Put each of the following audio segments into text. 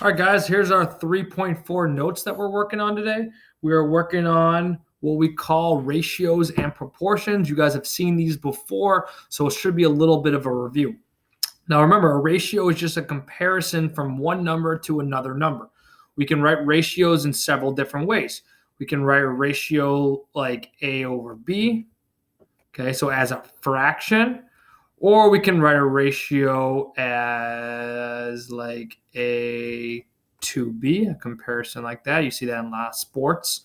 All right, guys, here's our 3.4 notes that we're working on today. We are working on what we call ratios and proportions. You guys have seen these before, so it should be a little bit of a review. Now, remember, a ratio is just a comparison from one number to another number. We can write ratios in several different ways. We can write a ratio like A over B, okay, so as a fraction. Or we can write a ratio as like A to B, a comparison like that. You see that in a lot of sports.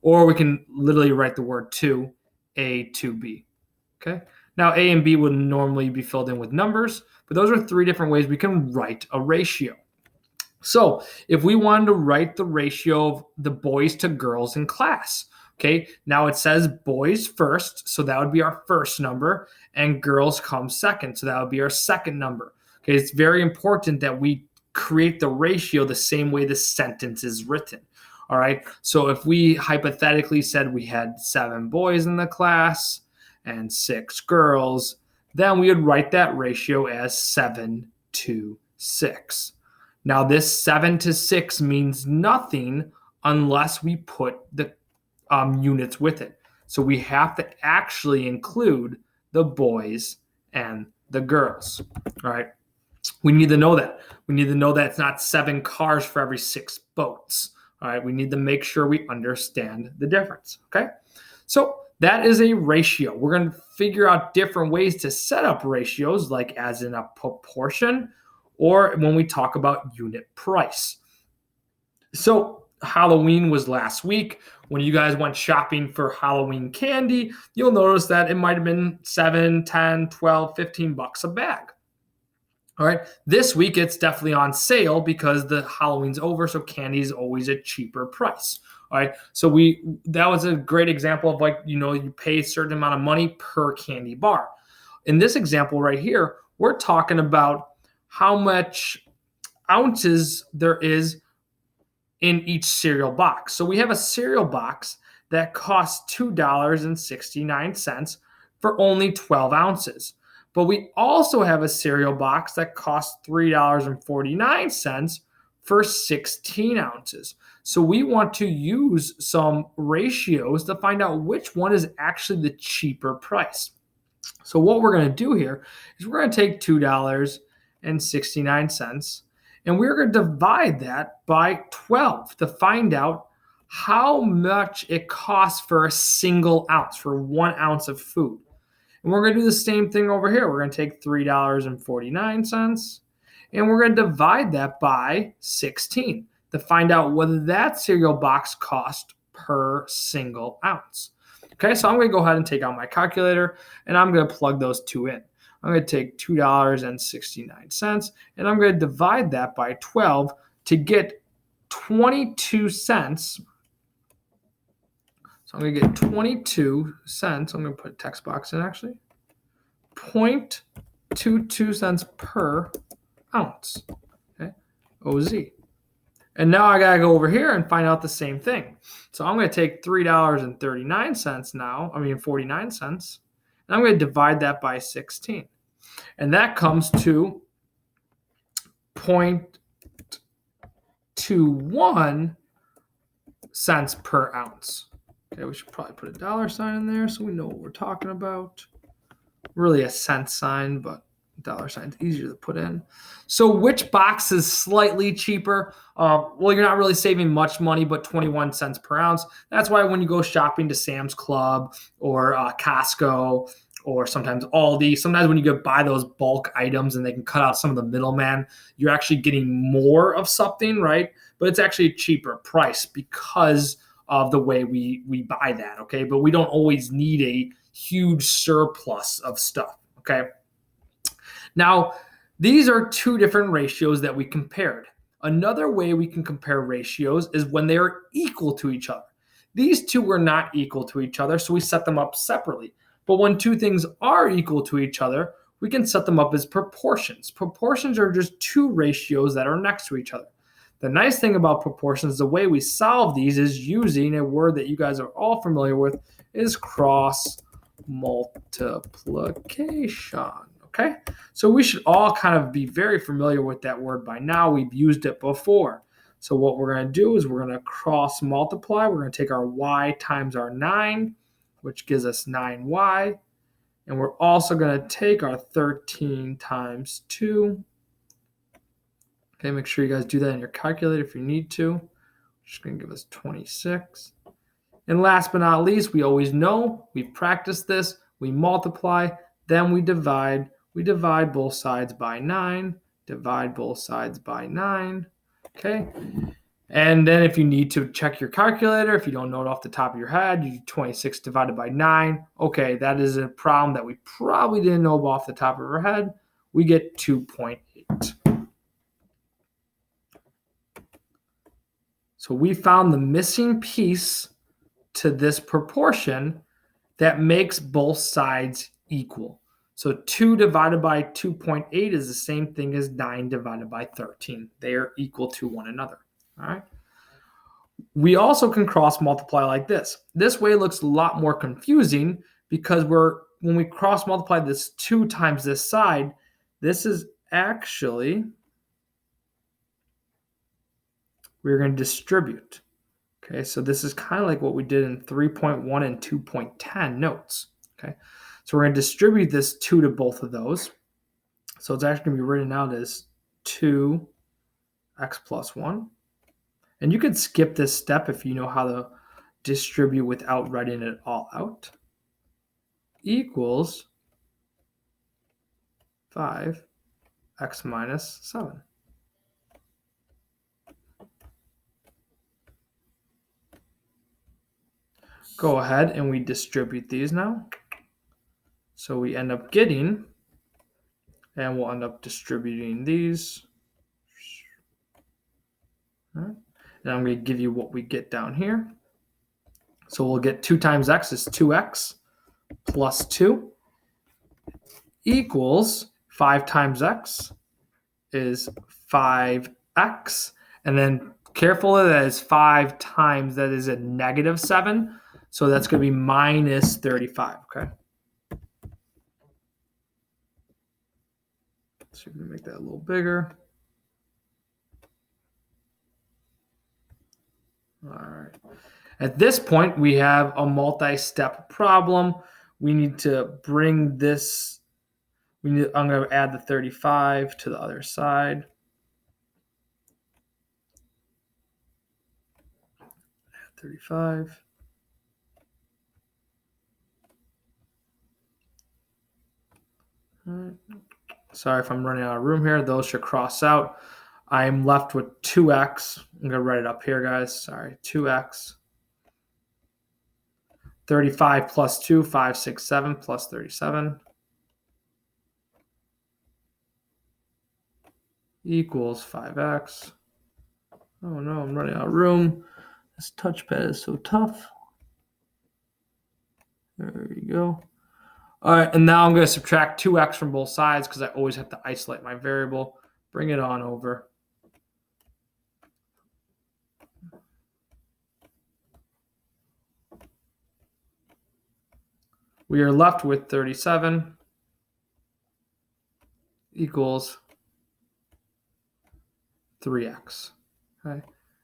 Or we can literally write the word to, A to B. Okay. Now, A and B would normally be filled in with numbers, but those are three different ways we can write a ratio. So if we wanted to write the ratio of the boys to girls in class, okay, now it says boys first, so that would be our first number, and girls come second, so that would be our second number. Okay, it's very important that we create the ratio the same way the sentence is written. All right, so if we hypothetically said we had 7 boys in the class and 6 girls, then we would write that ratio as 7 to 6. Now, this 7 to 6 means nothing unless we put the units with it. So we have to actually include the boys and the girls. All right. We need to know that. We need to know that it's not 7 cars for every 6 boats. All right. We need to make sure we understand the difference. Okay. So that is a ratio. We're going to figure out different ways to set up ratios, like as in a proportion, or when we talk about unit price. So Halloween was last week. When you guys went shopping for Halloween candy, you'll notice that it might have been 7, 10, 12, 15 bucks a bag. All right. This week, it's definitely on sale because the Halloween's over, so candy is always a cheaper price. All right. So that was a great example of you pay a certain amount of money per candy bar. In this example right here, we're talking about how much ounces there is in each cereal box. So we have a cereal box that costs $2.69 for only 12 ounces. But we also have a cereal box that costs $3.49 for 16 ounces. So we want to use some ratios to find out which one is actually the cheaper price. So what we're going to do here is we're going to take $2.69 and we're going to divide that by 12 to find out how much it costs for a single ounce, for 1 ounce of food. And we're going to do the same thing over here. We're going to take $3.49 and we're going to divide that by 16 to find out what that cereal box cost per single ounce. Okay, so I'm going to go ahead and take out my calculator and I'm going to plug those two in. I'm going to take $2.69 and I'm going to divide that by 12 to get 22 cents. So I'm going to get 22 cents. I'm going to put a text box in actually. 0.22 cents per ounce. Okay, OZ. And now I got to go over here and find out the same thing. So I'm going to take $3.39 now, 49 cents, and I'm going to divide that by 16. And that comes to 0.21 cents per ounce. Okay, we should probably put a dollar sign in there so we know what we're talking about. Really a cent sign, but dollar sign is easier to put in. So which box is slightly cheaper? Well, you're not really saving much money, but 21 cents per ounce. That's why when you go shopping to Sam's Club or Costco or sometimes Aldi, sometimes when you go buy those bulk items and they can cut out some of the middleman, you're actually getting more of something, right? But it's actually a cheaper price because of the way we buy that, okay? But we don't always need a huge surplus of stuff, okay? Now, these are two different ratios that we compared. Another way we can compare ratios is when they are equal to each other. These two were not equal to each other, so we set them up separately. But when two things are equal to each other, we can set them up as proportions. Proportions are just two ratios that are next to each other. The nice thing about proportions, the way we solve these is using a word that you guys are all familiar with, is cross multiplication. Okay, so we should all kind of be very familiar with that word by now. We've used it before. So what we're going to do is we're going to cross multiply. We're going to take our y times our 9, which gives us 9y. And we're also going to take our 13 times 2. Okay, make sure you guys do that in your calculator if you need to. Just going to give us 26. And last but not least, we always know, we've practiced this, we multiply, then we divide. We divide both sides by 9, divide both sides by 9, okay? And then if you need to check your calculator, if you don't know it off the top of your head, you do 26 divided by 9. Okay, that is a problem that we probably didn't know off the top of our head. We get 2.8. So we found the missing piece to this proportion that makes both sides equal. So 2 divided by 2.8 is the same thing as 9 divided by 13. They are equal to one another. All right. We also can cross multiply like this. This way looks a lot more confusing because when we cross multiply this 2 times this side, this is actually, we're going to distribute. Okay, so this is kind of like what we did in 3.1 and 2.10 notes. Okay, so we're going to distribute this 2 to both of those. So it's actually going to be written out as 2x plus 1. And you could skip this step if you know how to distribute without writing it all out. Equals 5x minus 7. Go ahead and we distribute these now. So we end up getting, and we'll end up distributing these. And I'm going to give you what we get down here. So we'll get 2 times x is 2x plus 2 equals 5 times x is 5x. And then careful, that is 5 times, that is a negative 7. So that's going to be minus 35, okay? So we're going to make that a little bigger. All right. At this point, we have a multi-step problem. We need to bring this, I'm going to add the 35 to the other side. Add 35. All right. Sorry if I'm running out of room here. Those should cross out. I'm left with 2x. I'm going to write it up here, guys. Sorry, 2x. 35 plus 2, 5, 6, 7 plus 37 equals 5x. Oh no, I'm running out of room. This touchpad is so tough. There you go. All right, and now I'm going to subtract 2x from both sides because I always have to isolate my variable. Bring it on over. We are left with 37 equals 3x. Okay.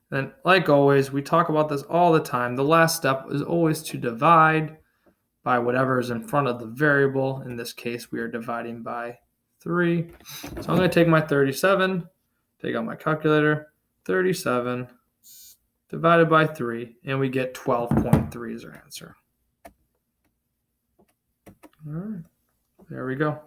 Then, like always, we talk about this all the time. The last step is always to divide by whatever is in front of the variable. In this case, we are dividing by 3. So I'm going to take my 37, take out my calculator, 37 divided by 3, and we get 12.3 as our answer. All right, there we go.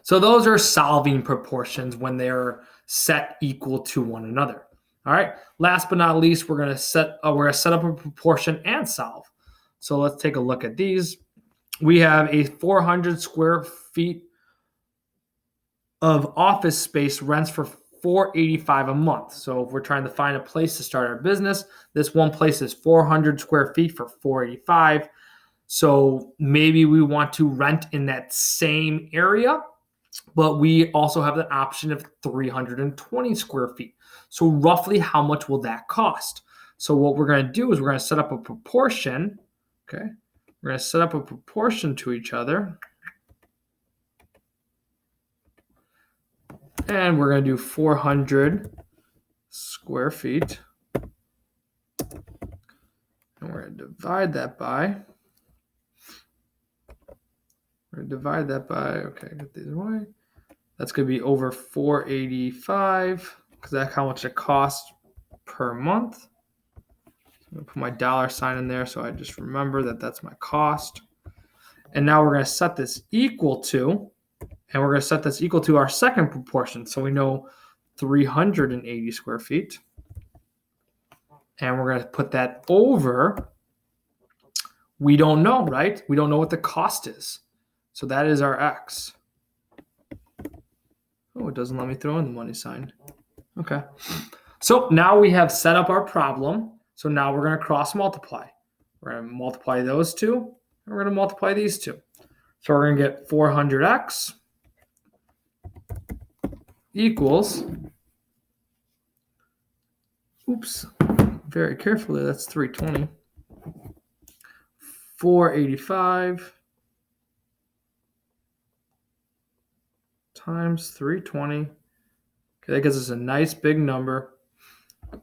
So those are solving proportions when they're set equal to one another. All right. Last but not least, we're going to set up a proportion and solve. So let's take a look at these. We have a 400 square feet of office space rents for $485 a month. So if we're trying to find a place to start our business, this one place is 400 square feet for $485. So maybe we want to rent in that same area, but we also have the option of 320 square feet. So roughly how much will that cost? So what we're going to do is we're going to set up a proportion. Okay. We're going to set up a proportion to each other. And we're going to do 400 square feet. And we're going to divide that by. Okay, get these away. That's going to be over 485 because that's how much it costs per month. I'm going to put my dollar sign in there so I just remember that that's my cost. And now we're going to set this equal to, and we're going to set this equal to our second proportion. So we know 380 square feet. And we're going to put that over, we don't know, right? We don't know what the cost is. So that is our X. Oh, it doesn't let me throw in the money sign. Okay. So now we have set up our problem. So now we're going to cross multiply. We're going to multiply those two, and we're going to multiply these two. So we're going to get 400x equals, oops, very carefully, that's 320. 485 times 320. Okay, that gives us a nice big number. But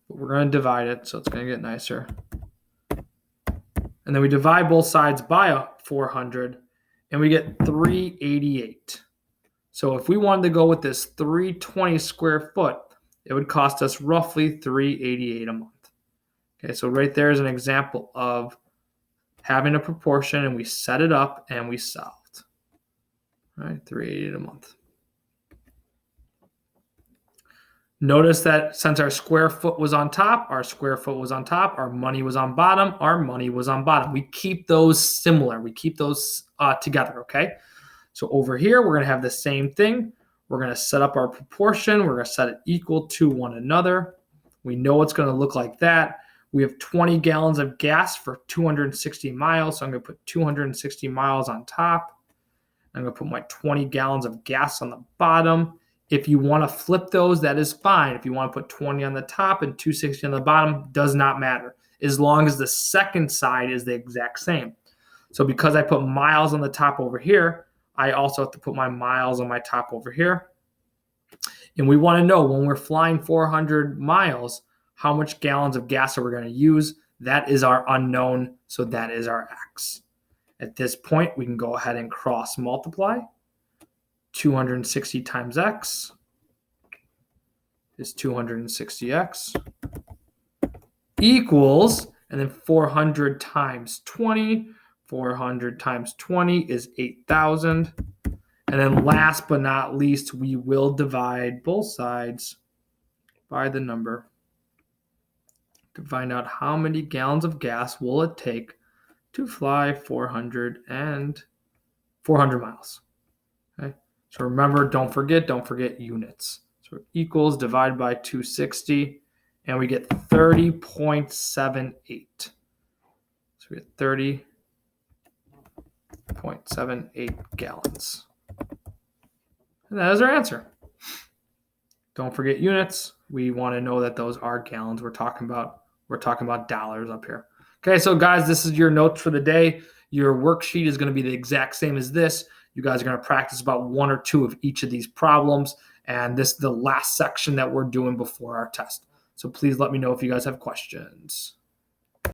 we're going to divide it, so it's going to get nicer. And then we divide both sides by 400, and we get 388. So if we wanted to go with this 320 square foot, it would cost us roughly 388 a month. Okay, so right there is an example of having a proportion, and we set it up and we solved. All right, 388 a month. Notice that since our square foot was on top, our square foot was on top, our money was on bottom, our money was on bottom. We keep those similar. We keep those together, okay? So over here, we're going to have the same thing. We're going to set up our proportion. We're going to set it equal to one another. We know it's going to look like that. We have 20 gallons of gas for 260 miles. So I'm going to put 260 miles on top. I'm going to put my 20 gallons of gas on the bottom. If you want to flip those, that is fine. If you want to put 20 on the top and 260 on the bottom, does not matter, as long as the second side is the exact same. So because I put miles on the top over here, I also have to put my miles on my top over here. And we want to know, when we're flying 400 miles, how much gallons of gas are we going to use? That is our unknown, so that is our X. At this point, we can go ahead and cross multiply. 260 times X is 260X equals, and then 400 times 20. 400 times 20 is 8,000. And then last but not least, we will divide both sides by the number to find out how many gallons of gas will it take to fly 400 miles. Okay. So remember, don't forget units. So equals, divide by 260, and we get 30.78. So we get 30.78 gallons. And that is our answer. Don't forget units. We want to know that those are gallons we're talking about. We're talking about dollars up here. Okay, so guys, this is your notes for the day. Your worksheet is going to be the exact same as this. You guys are going to practice about one or two of each of these problems. And this is the last section that we're doing before our test. So please let me know if you guys have questions.